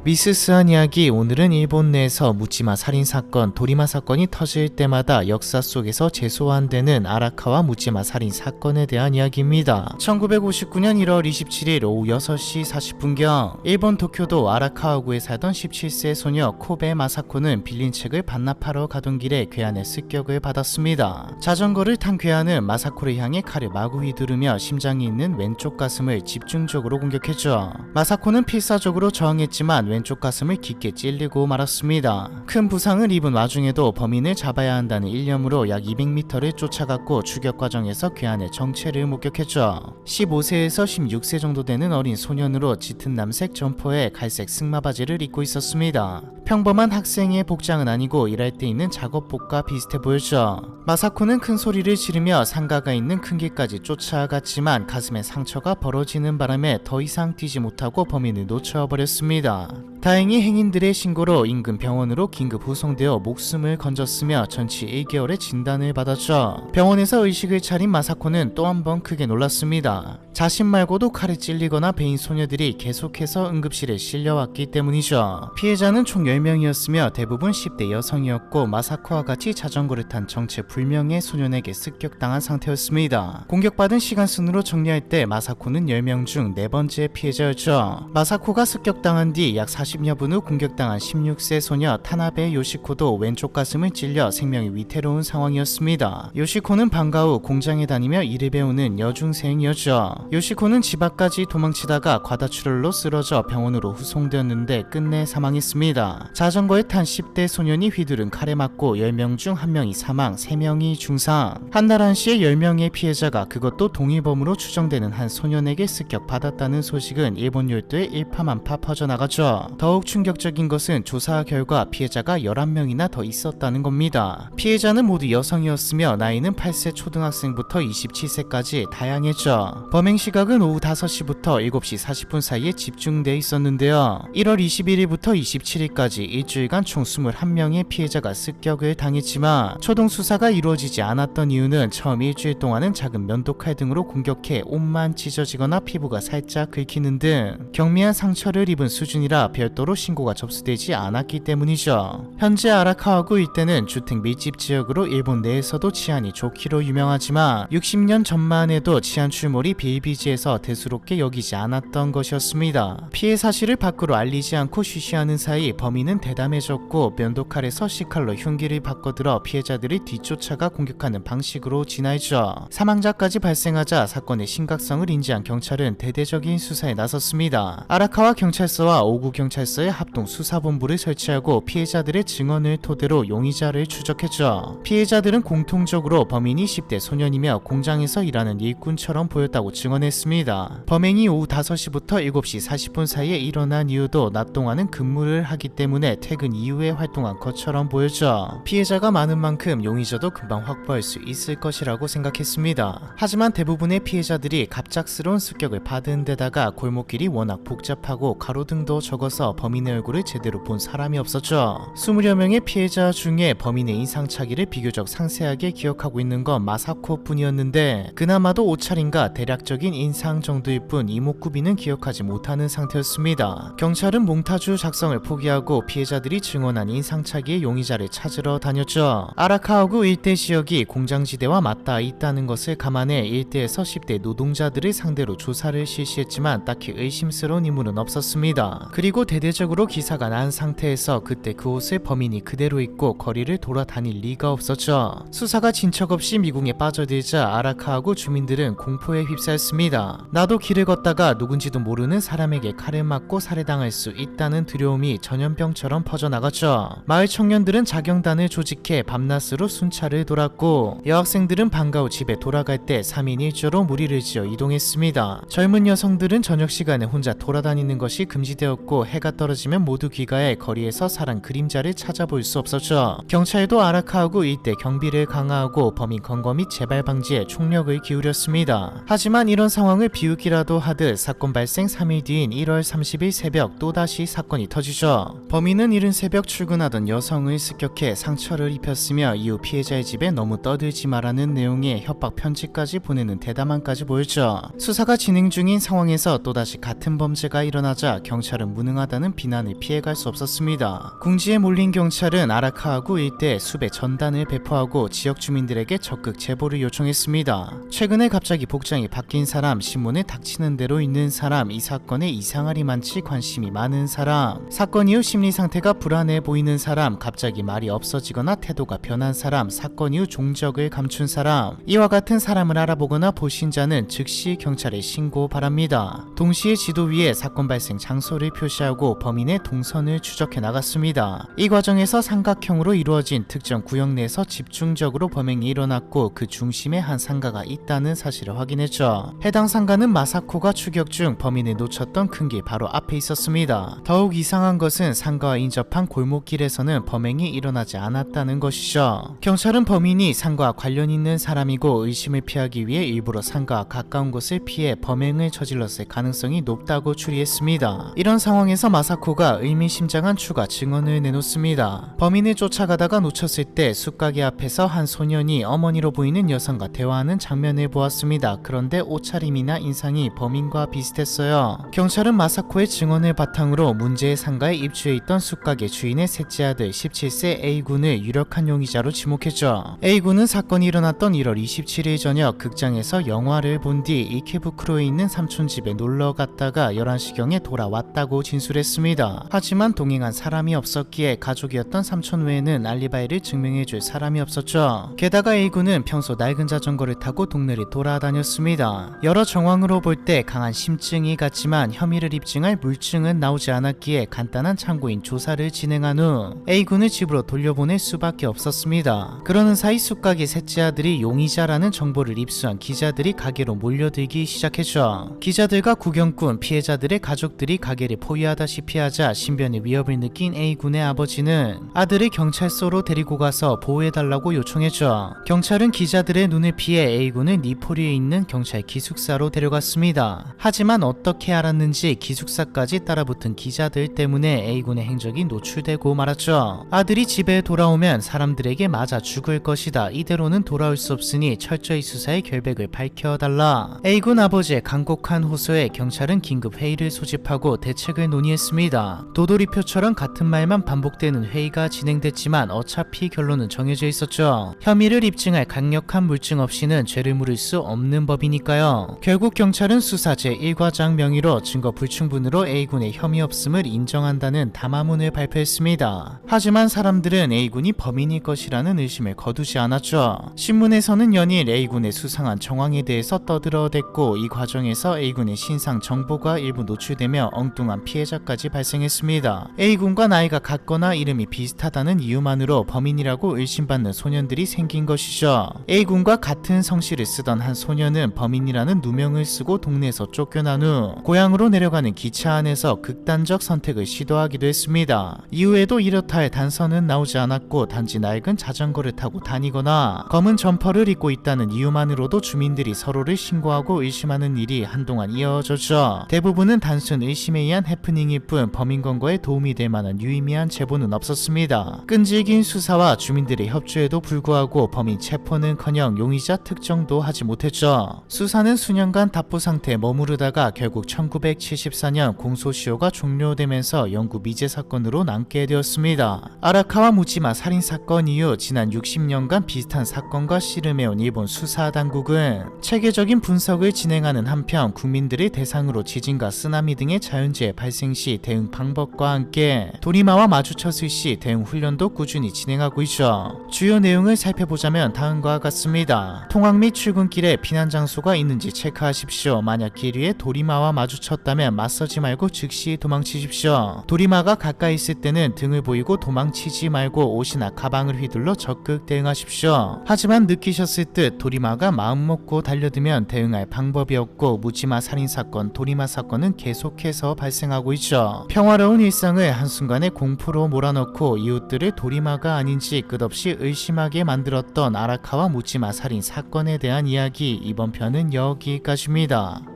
미스스한 이야기. 오늘은 일본 내에서 묻지마 살인사건, 도리마 사건이 터질 때마다 역사 속에서 재소환되는 아라카와 묻지마 살인사건에 대한 이야기입니다. 1959년 1월 27일 오후 6시 40분경 일본 도쿄도 아라카와구에 살던 17세 소녀 코베 마사코는 빌린 책을 반납하러 가던 길에 괴한의 습격을 받았습니다. 자전거를 탄 괴한은 마사코를 향해 칼을 마구 휘두르며 심장이 있는 왼쪽 가슴을 집중적으로 공격했죠. 마사코는 필사적으로 저항했지만 왼쪽 가슴을 깊게 찔리고 말았습니다. 큰 부상을 입은 와중에도 범인을 잡아야 한다는 일념으로 약 200m를 쫓아갔고 추격 과정에서 괴한의 정체를 목격했죠. 15세에서 16세 정도 되는 어린 소년으로 짙은 남색 점퍼에 갈색 승마 바지를 입고 있었습니다. 평범한 학생의 복장은 아니고 일할 때 입는 작업복과 비슷해 보였죠. 마사코는 큰 소리를 지르며 상가가 있는 큰 길까지 쫓아갔지만 가슴에 상처가 벌어지는 바람에 더 이상 뛰지 못하고 범인을 놓쳐버렸습니다. 다행히 행인들의 신고로 인근 병원으로 긴급 후송되어 목숨을 건졌으며 전치 1개월의 진단을 받았죠. 병원에서 의식을 차린 마사코는 또 한 번 크게 놀랐습니다. 자신 말고도 칼에 찔리거나 베인 소녀들이 계속해서 응급실에 실려왔기 때문이죠. 피해자는 총 10명이었으며 대부분 10대 여성이었고 마사코와 같이 자전거를 탄 정체 불명의 소년에게 습격당한 상태였습니다. 공격받은 시간순으로 정리할 때 마사코는 10명 중 4번째 피해자였죠. 마사코가 습격당한 뒤 약 40여 분 후 공격당한 16세 소녀 타나베 요시코도 왼쪽 가슴을 찔려 생명이 위태로운 상황이었습니다. 요시코는 방과 후 공장에 다니며 일을 배우는 여중생이었죠. 요시코는 집 앞까지 도망치다가 과다출혈로 쓰러져 병원으로 후송되었는데 끝내 사망했습니다. 자전거에 탄 10대 소년이 휘두른 칼에 맞고 10명 중 1명이 사망, 3명이 중상. 한 달 한시에 10명의 피해자가 그것도 동일범으로 추정되는 한 소년에게 습격받았다는 소식은 일본 열도에 일파만파 퍼져나갔죠. 더욱 충격적인 것은 조사 결과 피해자가 11명이나 더 있었다는 겁니다. 피해자는 모두 여성이었으며 나이는 8세 초등학생부터 27세까지 다양했죠. 범행 시각은 오후 5시부터 7시 40분 사이에 집중돼 있었는데요. 1월 21일부터 27일까지 일주일간 총 21명의 피해자가 습격을 당했지만 초동 수사가 이루어지지 않았던 이유는 처음 일주일 동안은 작은 면도칼 등으로 공격해 옷만 찢어지거나 피부가 살짝 긁히는 등 경미한 상처를 입은 수준이라 별도로 신고가 접수되지 않았기 때문이죠. 현재 아라카와구 일대는 주택 밀집 지역으로 일본 내에서도 치안이 좋기로 유명하지만 60년 전만 해도 치안 출몰이 비일비재해서 대수롭게 여기지 않았던 것이었습니다. 피해 사실을 밖으로 알리지 않고 쉬쉬하는 사이 범인은 대담해졌고 면도칼에서 시칼로 흉기를 바꿔들어 피해자들을 뒤쫓아가 공격하는 방식으로 진화했죠. 사망자까지 발생하자 사건의 심각성을 인지한 경찰은 대대적인 수사에 나섰습니다. 아라카와 경찰서와 오구 경찰서의 합동 수사본부를 설치하고 피해자들의 증언을 토대로 용의자를 추적했죠. 피해자들은 공통적으로 범인이 10대 소년이며 공장에서 일하는 일꾼처럼 보였다고 증언했습니다. 범행이 오후 5시부터 7시 40분 사이에 일어난 이유도 낮 동안은 근무를 하기 때문에 퇴근 이후에 활동한 것처럼 보였죠. 피해자가 많은 만큼 용의자도 금방 확보할 수 있을 것이라고 생각했습니다. 하지만 대부분의 피해자들이 갑작스러운 습격을 받은 데다가 골목길이 워낙 복잡하고 가로등도 적어서 범인의 얼굴을 제대로 본 사람이 없었죠. 20여 명의 피해자 중에 범인의 인상착의를 비교적 상세하게 기억하고 있는 건 마사코 뿐이었는데 그나마도 옷차림과 대략적인 인상 정도일 뿐 이목구비는 기억하지 못하는 상태였습니다. 경찰은 몽타주 작성을 포기하고 피해자들이 증언한 인상착의의 용의자를 찾으러 다녔죠. 아라카와구 일대 지역이 공장지대와 맞닿아 있다는 것을 감안해 일대에서 10대 노동자들을 상대로 조사를 실시했지만 딱히 의심스러운 인물은 없었습니다. 그리고 대대적으로 기사가 난 상태에서 그때 그 옷을 범인이 그대로 입고 거리를 돌아다닐 리가 없었죠. 수사가 진척 없이 미궁에 빠져들자 아라카와구 주민들은 공포에 휩싸였습니다. 나도 길을 걷다가 누군지도 모르는 사람에게 칼을 맞고 살해당할 수 있다는 두려움이 전염병처럼 퍼져나갔죠. 마을 청년들은 자경단을 조직해 밤낮으로 순찰을 돌았고 여학생들은 방과 후 집에 돌아갈 때 3인 1조로 무리를 지어 이동했습니다. 젊은 여성들은 저녁 시간에 혼자 돌아다니는 것이 금지되었고 해가 떨어지면 모두 귀가해 거리에서 사람 그림자를 찾아볼 수 없었죠. 경찰도 아라카와구 일대 경비를 강화하고 범인 검거 및 재발 방지에 총력을 기울였습니다. 하지만 이런 상황을 비웃기라도 하듯 사건 발생 3일 뒤인 1월 30일 새벽 또다시 사건이 터지죠. 범인은 이른 새벽 출근하던 여성을 습격해 상처를 입혔으며 이후 피해자의 집에 너무 떠들지 말라는 내용의 협박 편지까지 보내는 대담함까지 보였죠. 수사가 진행 중인 상황에서 또다시 같은 범죄가 일어나자 경찰은 무능하다 했다는 비난을 피해갈 수 없었습니다. 궁지에 몰린 경찰은 아라카와구 일대 수배 전단을 배포하고 지역 주민들에게 적극 제보를 요청했습니다. 최근에 갑자기 복장이 바뀐 사람, 신문에 닥치는 대로 있는 사람, 이 사건에 이상하리 많지 관심이 많은 사람, 사건 이후 심리 상태가 불안해 보이는 사람, 갑자기 말이 없어지거나 태도가 변한 사람, 사건 이후 종적을 감춘 사람, 이와 같은 사람을 알아보거나 보신 자는 즉시 경찰에 신고 바랍니다. 동시에 지도 위에 사건 발생 장소를 표시하고 범인의 동선을 추적해 나갔습니다. 이 과정에서 삼각형으로 이루어진 특정 구역 내에서 집중적으로 범행이 일어났고 그 중심에 한 상가가 있다는 사실을 확인했죠. 해당 상가는 마사코가 추격 중 범인을 놓쳤던 큰 길 바로 앞에 있었습니다. 더욱 이상한 것은 상가와 인접한 골목길에서는 범행이 일어나지 않았다는 것이죠. 경찰은 범인이 상가와 관련 있는 사람이고 의심을 피하기 위해 일부러 상가와 가까운 곳을 피해 범행을 저질렀을 가능성이 높다고 추리했습니다. 이런 상황에서 마사코가 의미심장한 추가 증언을 내놓습니다. 범인을 쫓아가다가 놓쳤을 때 쑥가게 앞에서 한 소년이 어머니로 보이는 여성과 대화하는 장면을 보았습니다. 그런데 옷차림이나 인상이 범인과 비슷했어요. 경찰은 마사코의 증언을 바탕으로 문제의 상가에 입주해 있던 쑥가게 주인의 셋째 아들 17세 A군을 유력한 용의자로 지목했죠. A군은 사건이 일어났던 1월 27일 저녁 극장에서 영화를 본 뒤 이케부쿠로에 있는 삼촌 집에 놀러 갔다가 11시경에 돌아왔다고 진술했습니다. 하지만 동행한 사람이 없었기에 가족이었던 삼촌 외에는 알리바이를 증명해줄 사람이 없었죠. 게다가 A군은 평소 낡은 자전거를 타고 동네를 돌아다녔습니다. 여러 정황으로 볼 때 강한 심증이 갔지만 혐의를 입증할 물증은 나오지 않았기에 간단한 참고인 조사를 진행한 후 A군을 집으로 돌려보낼 수밖에 없었습니다. 그러는 사이 쑥가게 셋째 아들이 용의자라는 정보를 입수한 기자들이 가게로 몰려들기 시작했죠. 기자들과 구경꾼, 피해자들의 가족들이 가게를 포위하다시피 하자 신변의 위협을 느낀 A군의 아버지는 아들을 경찰서로 데리고 가서 보호해달라고 요청했죠. 경찰은 기자들의 눈을 피해 A군을 니포리에 있는 경찰 기숙사로 데려갔습니다. 하지만 어떻게 알았는지 기숙사까지 따라붙은 기자들 때문에 A군의 행적이 노출되고 말았죠. 아들이 집에 돌아오면 사람들에게 맞아 죽을 것이다. 이대로는 돌아올 수 없으니 철저히 수사의 결백을 밝혀달라. A군 아버지의 간곡한 호소에 경찰은 긴급 회의를 소집하고 대책을 논의했습니다. 도돌이표처럼 같은 말만 반복되는 회의가 진행됐지만 어차피 결론은 정해져 있었죠. 혐의를 입증할 강력한 물증 없이는 죄를 물을 수 없는 법이니까요. 결국 경찰은 수사 제1과장 명의로 증거 불충분으로 A군의 혐의 없음을 인정한다는 담화문을 발표했습니다. 하지만 사람들은 A군이 범인일 것이라는 의심을 거두지 않았죠. 신문에서는 연일 A군의 수상한 정황에 대해서 떠들어댔고 이 과정에서 A군의 신상 정보가 일부 노출되며 엉뚱한 피해자까지 발생했습니다. A군과 나이가 같거나 이름이 비슷하다는 이유만으로 범인이라고 의심받는 소년들이 생긴 것이죠. A군과 같은 성씨를 쓰던 한 소년은 범인이라는 누명을 쓰고 동네에서 쫓겨난 후 고향으로 내려가는 기차 안에서 극단적 선택을 시도하기도 했습니다. 이후에도 이렇다 할 단서는 나오지 않았고 단지 낡은 자전거를 타고 다니거나 검은 점퍼를 입고 있다는 이유만으로도 주민들이 서로를 신고하고 의심하는 일이 한동안 이어졌죠. 대부분은 단순 의심에 의한 해프닝일 뿐 범인 검거에 도움이 될 만한 유의미한 제보는 없었습니다. 끈질긴 수사와 주민들의 협조에도 불구하고 범인 체포는커녕 용의자 특정도 하지 못했죠. 수사는 수년간 답보 상태에 머무르다가 결국 1974년 공소시효가 종료되면서 영구 미제 사건으로 남게 되었습니다. 아라카와 무지마 살인사건 이후 지난 60년간 비슷한 사건과 씨름해온 일본 수사당국은 체계적인 분석을 진행하는 한편 국민들을 대상으로 지진과 쓰나미 등의 자연재해 발생 시 대응 방법과 함께 도리마와 마주쳤을 시 대응 훈련도 꾸준히 진행하고 있죠. 주요 내용을 살펴보자면 다음과 같습니다. 통학 및 출근길에 피난 장소가 있는지 체크하십시오. 만약 길 위에 도리마와 마주쳤다면 맞서지 말고 즉시 도망치십시오. 도리마가 가까이 있을 때는 등을 보이고 도망치지 말고 옷이나 가방을 휘둘러 적극 대응하십시오. 하지만 느끼셨을 듯 도리마가 마음먹고 달려들면 대응할 방법이 없고 무지마 살인사건, 도리마 사건은 계속해서 발생하고 있죠. 평화로운 일상을 한순간에 공포로 몰아넣고 이웃들을 도리마가 아닌지 끝없이 의심하게 만들었던 아라카와 무지마 살인 사건에 대한 이야기, 이번 편은 여기까지입니다.